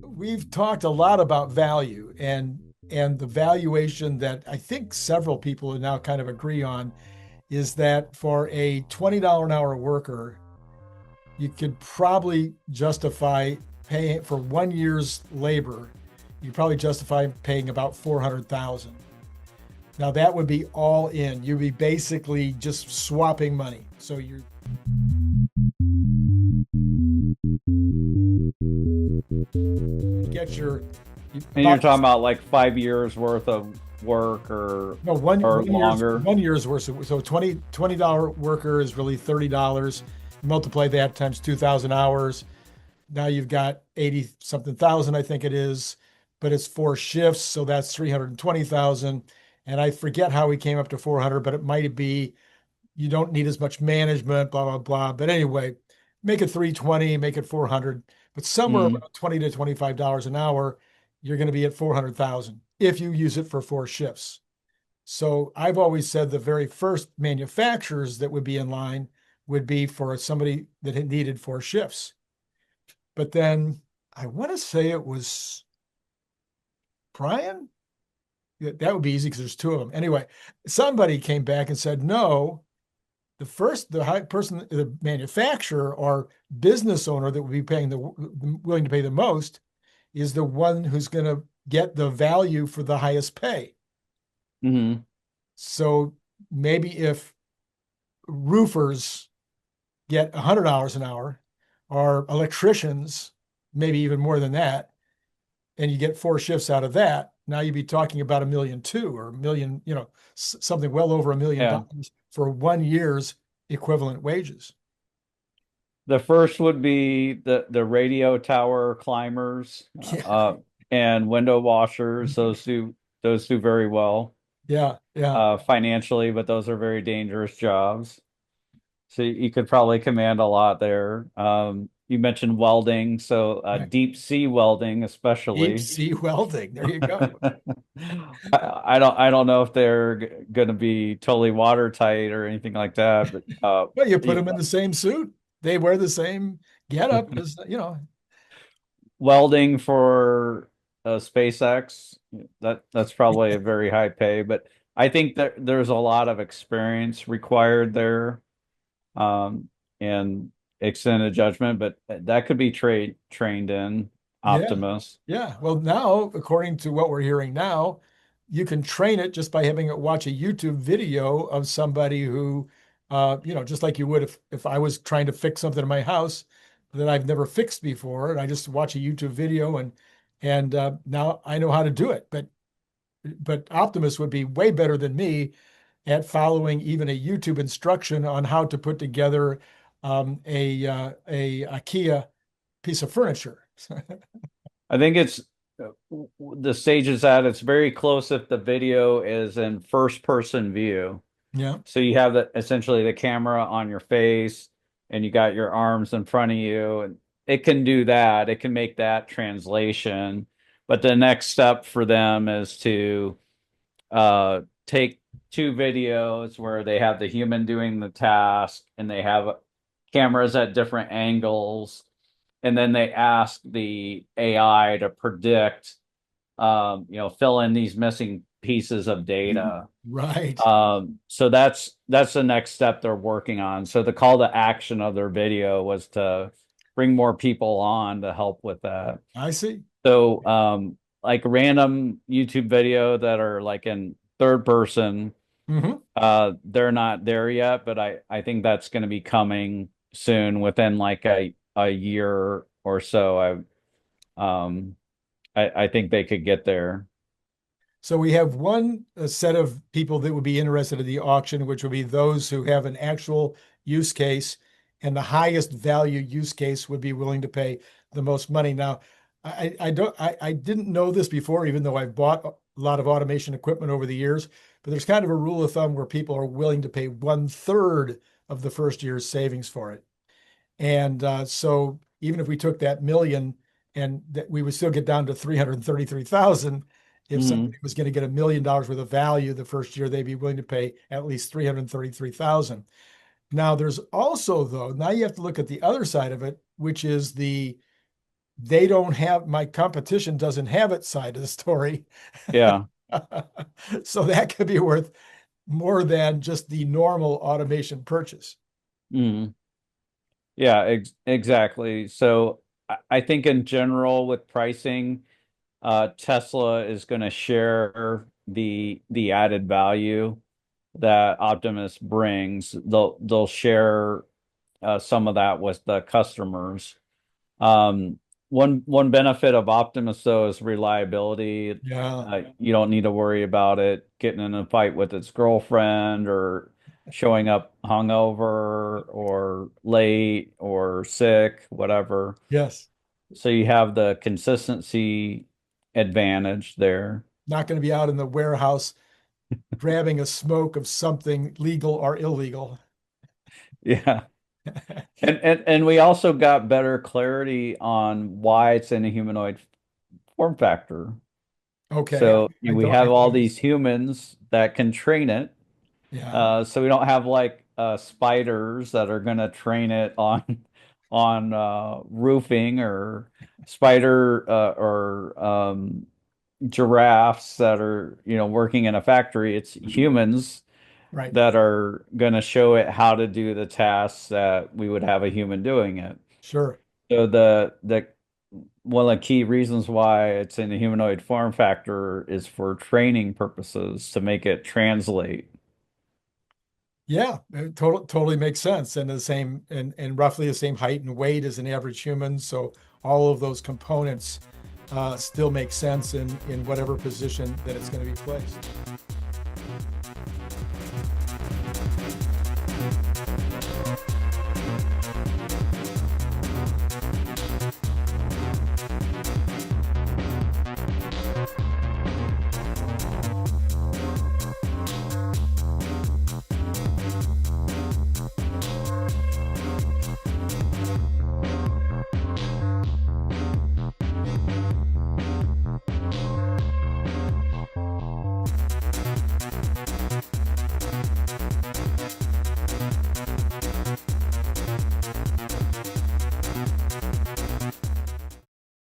We've talked a lot about value and the valuation that I think several people now kind of agree on is that for a $20 an hour worker, you could probably justify paying for 1 year's labor. You probably justify paying about 400,000. Now that would be all in. You'd be basically just swapping money. So you get your And you're talking about like 5 years worth of work no or year's longer. 1 year's worth. So $20 worker is really $30. Multiply that times 2,000 hours. Now you've got 80 something thousand, I think it is, but it's 4 shifts, so that's 320,000. And I forget how we came up to 400, but it might be you don't need as much management, blah, blah, blah. But anyway, make it 320, make it 400, but somewhere Mhm. around 20 to $25 an hour, you're going to be at 400,000 if you use it for 4 shifts. So I've always said the very first manufacturers that would be in line would be for somebody that had needed 4 shifts. But then I want to say it was Brian. Yeah, that would be easy because there's two of them. Anyway, somebody came back and said, no, the high person, the manufacturer or business owner that would be paying willing to pay the most is the one who's going to get the value for the highest pay. Mhm. So maybe if roofers get $100 an hour or electricians, maybe even more than that, and you get 4 shifts out of that, now you'd be talking about 1,200,000 or 1,000,000, something well over $1 million Yeah. for 1 year's equivalent wages. The first would be the radio tower climbers, Yeah, and window washers. Those do very well yeah, yeah. financially, but those are very dangerous jobs. So you could probably command a lot there. You mentioned welding, so Right. deep sea welding, Deep especially. sea welding. There you go. I don't know if they're going to be totally watertight or anything like that, but Well, you put them in the same suit. They wear the same getup as. welding for SpaceX, that's probably a very high pay, but I think that there's a lot of experience required there, and extended judgment, but that could be trained in Yeah. Optimus. Yeah. Well, now, according to what we're hearing now, you can train it just by having it watch a YouTube video of somebody who, just like you would if I was trying to fix something in my house that I've never fixed before, and I just watch a YouTube video and now I know how to do it. But Optimus would be way better than me at following even a YouTube instruction on how to put together a IKEA piece of furniture. I think it's the stage is at it's very close if the video is in first person view. Yeah. So you have essentially the camera on your face and you got your arms in front of you, and it can do that. It can make that translation. But the next step for them is to take two videos where they have the human doing the task and they have cameras at different angles, and then they ask the AI to predict, fill in these missing pieces of data. Right. So that's the next step they're working on. So the call to action of their video was to bring more people on to help with that. I see. So like random YouTube video that are like in third person, Hmm. they're not there yet, but I think that's going to be coming soon within like a year or so. I think they could get there. So we have one set of people that would be interested in the auction, which would be those who have an actual use case, and the highest value use case would be willing to pay the most money. Now, I didn't know this before, even though I've bought a lot of automation equipment over the years, but there's kind of a rule of thumb where people are willing to pay 1/3 of the first year's savings for it. And so even if we took that million and that we would still get down to 333,000, if somebody Mhm. was going to get $1 million worth of value the first year, they'd be willing to pay at least 333,000. Now there's also though, now you have to look at the other side of it, which is they don't have, my competition doesn't have its side of the story. Yeah. So that could be worth more than just the normal automation purchase. Mm. Yeah, exactly. So I think in general with pricing, Tesla is going to share the added value that Optimus brings. They'll share some of that with the customers. Um, one benefit of Optimus though is reliability. Yeah. You don't need to worry about it getting in a fight with its girlfriend or showing up hungover or late or sick, whatever. Yes. So you have the consistency advantage there. Not going to be out in the warehouse grabbing a smoke of something legal or illegal. Yeah. And we also got better clarity on why it's in a humanoid form factor. Okay. So we I have all thought it these was, humans that can train it. yeah. So we don't have like spiders that are gonna train it on roofing or spider or giraffes that are, working in a factory. It's humans Right. that are gonna show it how to do the tasks that we would have a human doing it. Sure. So the one of the key reasons why it's in the humanoid form factor is for training purposes to make it translate. Yeah, it totally makes sense. And the same and roughly the same height and weight as an average human. So all of those components still make sense in whatever position that it's going to be placed.